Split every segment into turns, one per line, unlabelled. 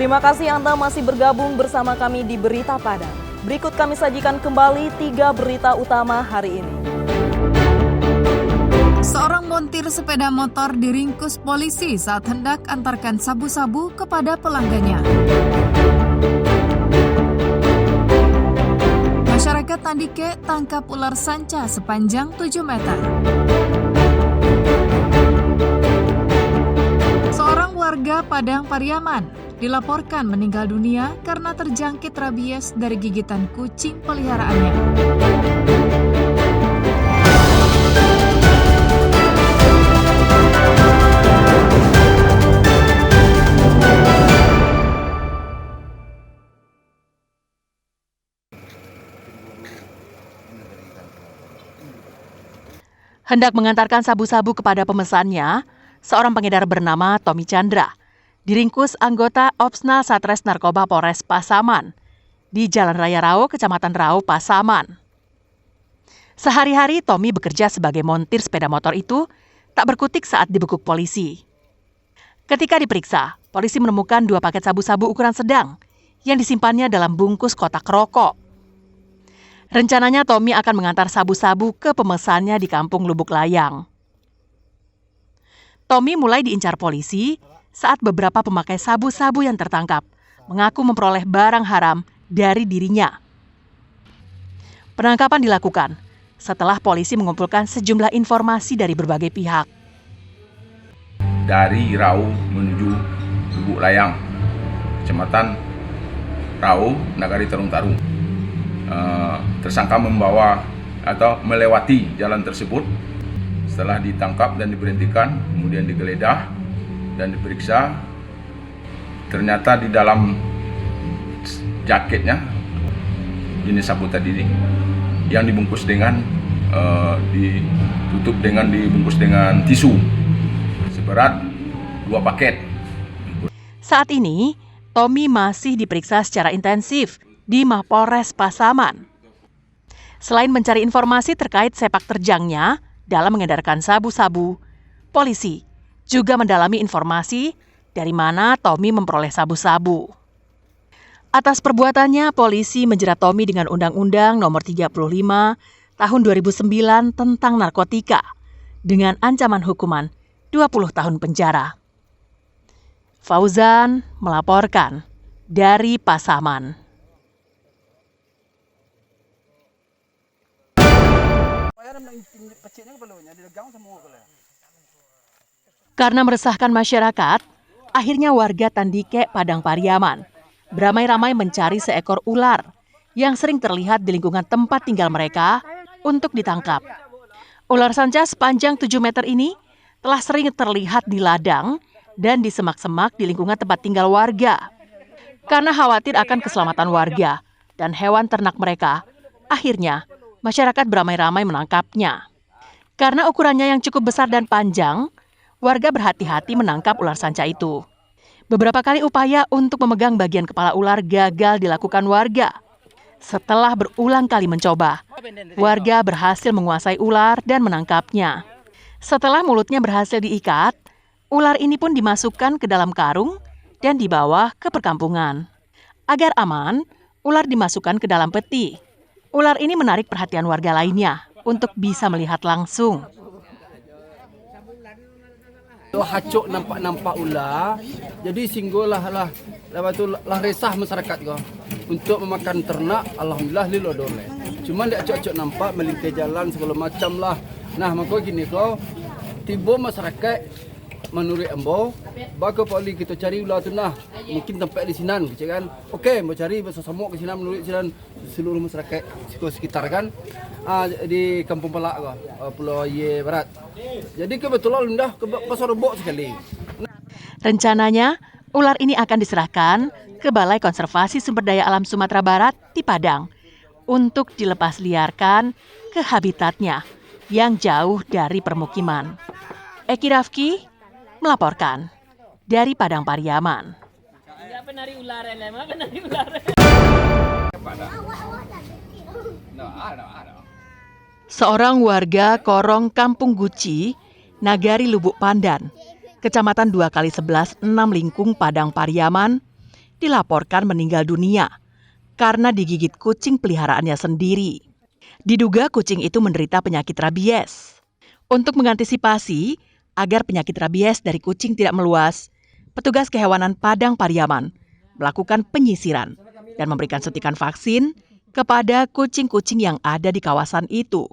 Terima kasih Anda masih bergabung bersama kami di Berita Padang. Berikut kami sajikan kembali 3 berita utama hari ini.
Seorang montir sepeda motor diringkus polisi saat hendak antarkan sabu-sabu kepada pelanggannya. Masyarakat Tandike tangkap ular sanca sepanjang 7 meter. Seorang warga Padang Pariaman dilaporkan meninggal dunia karena terjangkit rabies dari gigitan kucing peliharaannya.
Hendak mengantarkan sabu-sabu kepada pemesannya, seorang pengedar bernama Tommy Chandra diringkus anggota Opsnal Satres Narkoba Polres Pasaman di Jalan Raya Rau, Kecamatan Rau, Pasaman. Sehari-hari Tommy bekerja sebagai montir sepeda motor itu tak berkutik saat dibekuk polisi. Ketika diperiksa, polisi menemukan 2 paket sabu-sabu ukuran sedang yang disimpannya dalam bungkus kotak rokok. Rencananya Tommy akan mengantar sabu-sabu ke pemesannya di Kampung Lubuk Layang. Tommy mulai diincar polisi saat beberapa pemakai sabu-sabu yang tertangkap mengaku memperoleh barang haram dari dirinya. Penangkapan dilakukan setelah polisi mengumpulkan sejumlah informasi dari berbagai pihak.
Dari Rau menuju Lubuk Layang, Kecamatan Rau, Nagari Tarung-Tarung. Tersangka membawa atau melewati jalan tersebut. Setelah ditangkap dan diberhentikan, kemudian digeledah dan diperiksa, ternyata di dalam jaketnya jenis sabu tadi yang dibungkus dengan dibungkus dengan tisu seberat 2 paket.
Saat ini, Tommy masih diperiksa secara intensif di Mapolres Pasaman. Selain mencari informasi terkait sepak terjangnya dalam mengedarkan sabu-sabu, polisi juga mendalami informasi dari mana Tommy memperoleh sabu-sabu. Atas perbuatannya, polisi menjerat Tommy dengan Undang-Undang Nomor 35 Tahun 2009 tentang narkotika dengan ancaman hukuman 20 tahun penjara. Fauzan melaporkan dari Pasaman. Karena meresahkan masyarakat, akhirnya warga Tandike Padang Pariaman beramai-ramai mencari seekor ular yang sering terlihat di lingkungan tempat tinggal mereka untuk ditangkap. Ular sanca sepanjang 7 meter ini telah sering terlihat di ladang dan di semak-semak di lingkungan tempat tinggal warga. Karena khawatir akan keselamatan warga dan hewan ternak mereka, akhirnya masyarakat beramai-ramai menangkapnya. Karena ukurannya yang cukup besar dan panjang, warga berhati-hati menangkap ular sanca itu. Beberapa kali upaya untuk memegang bagian kepala ular gagal dilakukan warga. Setelah berulang kali mencoba, warga berhasil menguasai ular dan menangkapnya. Setelah mulutnya berhasil diikat, ular ini pun dimasukkan ke dalam karung dan dibawa ke perkampungan. Agar aman, ular dimasukkan ke dalam peti. Ular ini menarik perhatian warga lainnya untuk bisa melihat langsung.
Hacuk nampak ular, jadi singgullah lepas tu resah masyarakat ko untuk memakan ternak. Alhamdulillah lilo dole. Cuma dia acuk-acuk nampak melingkar jalan segala macam lah. Nah maka gini ko, tiba masyarakat menurut embo, bagi poli kita cari ular tu nah, mungkin tempat di sinan, kan? Okey, mau cari bersama ke sinan menurut sinan seluruh masyarakat sekitar kan, di Kampung Pelak ko, Pulau Ye Barat. Jadi kebetulan dah ke pasar rebok sekali.
Rencananya, ular ini akan diserahkan ke Balai Konservasi Sumber Daya Alam Sumatera Barat di Padang untuk dilepas liarkan ke habitatnya yang jauh dari permukiman. Eki Rafki melaporkan dari Padang Pariaman. Seorang warga Korong Kampung Guci, Nagari Lubuk Pandan, Kecamatan 2x11 6 Lingkung, Padang Pariaman, dilaporkan meninggal dunia karena digigit kucing peliharaannya sendiri. Diduga kucing itu menderita penyakit rabies. Untuk mengantisipasi agar penyakit rabies dari kucing tidak meluas, petugas kehewanan Padang Pariaman melakukan penyisiran dan memberikan suntikan vaksin kepada kucing-kucing yang ada di kawasan itu.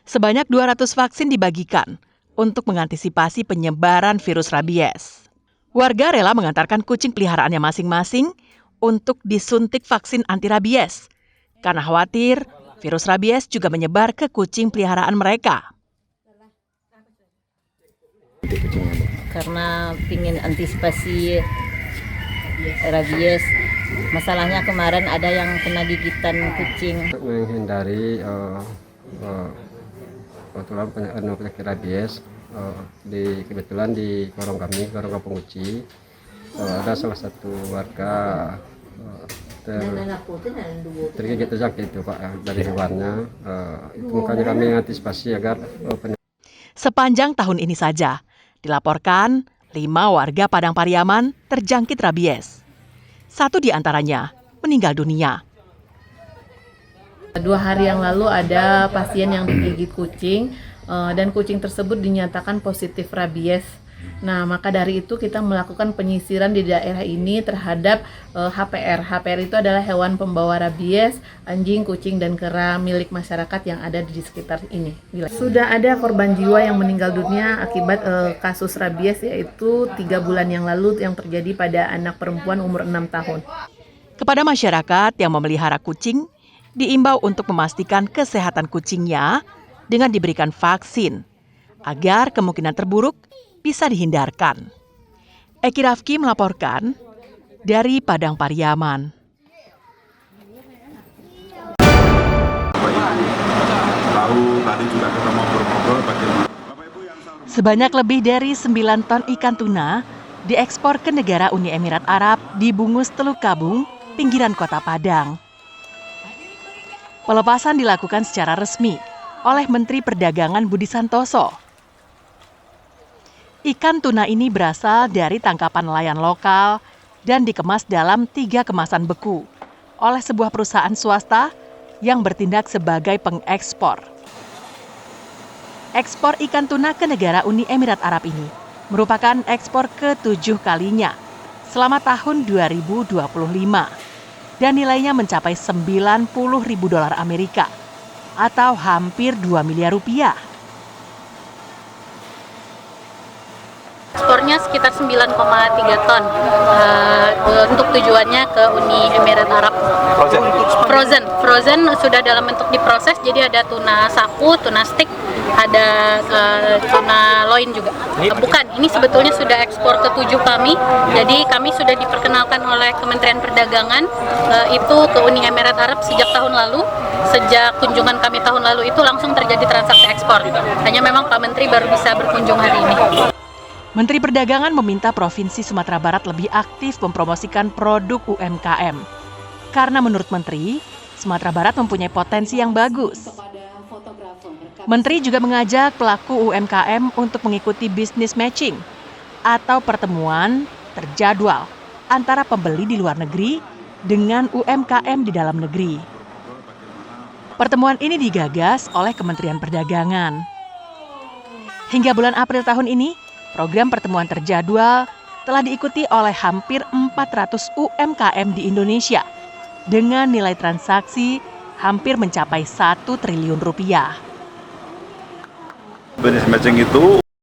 Sebanyak 200 vaksin dibagikan untuk mengantisipasi penyebaran virus rabies. Warga rela mengantarkan kucing peliharaannya masing-masing untuk disuntik vaksin anti rabies karena khawatir virus rabies juga menyebar ke kucing peliharaan mereka.
Karena ingin antisipasi rabies, masalahnya kemarin ada yang kena gigitan kucing.
Untuk menghindari penyakit rabies, kebetulan di korong kami, korong kampung Uci, ada salah satu warga terjangkit itu Pak dari hewannya. Itu makanya kami antisipasi agar
Sepanjang tahun ini saja dilaporkan 5 warga Padang Pariaman terjangkit rabies. 1 di antaranya meninggal dunia.
2 hari yang lalu ada pasien yang digigit kucing dan kucing tersebut dinyatakan positif rabies. Nah, maka dari itu kita melakukan penyisiran di daerah ini terhadap HPR. HPR itu adalah hewan pembawa rabies, anjing, kucing, dan kera milik masyarakat yang ada di sekitar ini. Sudah ada korban jiwa yang meninggal dunia akibat kasus rabies, yaitu 3 bulan yang lalu yang terjadi pada anak perempuan umur 6 tahun.
Kepada masyarakat yang memelihara kucing, diimbau untuk memastikan kesehatan kucingnya dengan diberikan vaksin, agar kemungkinan terburuk bisa dihindarkan. Eki Rafki melaporkan dari Padang Pariaman. Sebanyak lebih dari 9 ton ikan tuna diekspor ke negara Uni Emirat Arab dibungkus Teluk Kabung, pinggiran kota Padang. Pelepasan dilakukan secara resmi oleh Menteri Perdagangan Budi Santoso. Ikan tuna ini berasal dari tangkapan nelayan lokal dan dikemas dalam 3 kemasan beku oleh sebuah perusahaan swasta yang bertindak sebagai pengekspor. Ekspor ikan tuna ke negara Uni Emirat Arab ini merupakan ekspor ke-7 kalinya selama tahun 2025 dan nilainya mencapai $90.000 atau hampir 2 miliar rupiah.
Ekspornya sekitar 9,3 ton untuk tujuannya ke Uni Emirat Arab. Frozen sudah dalam bentuk diproses, jadi ada tuna sapu, tuna stick, ada tuna loin juga. Bukan, ini sebetulnya sudah ekspor ke-7 kami, jadi kami sudah diperkenalkan oleh Kementerian Perdagangan itu ke Uni Emirat Arab sejak tahun lalu. Sejak kunjungan kami tahun lalu itu langsung terjadi transaksi ekspor. Hanya memang Pak Menteri baru bisa berkunjung hari ini.
Menteri Perdagangan meminta Provinsi Sumatera Barat lebih aktif mempromosikan produk UMKM. Karena menurut Menteri, Sumatera Barat mempunyai potensi yang bagus. Menteri juga mengajak pelaku UMKM untuk mengikuti business matching atau pertemuan terjadwal antara pembeli di luar negeri dengan UMKM di dalam negeri. Pertemuan ini digagas oleh Kementerian Perdagangan. Hingga bulan April tahun ini, program pertemuan terjadwal telah diikuti oleh hampir 400 UMKM di Indonesia dengan nilai transaksi hampir mencapai 1 triliun rupiah.
Business matching itu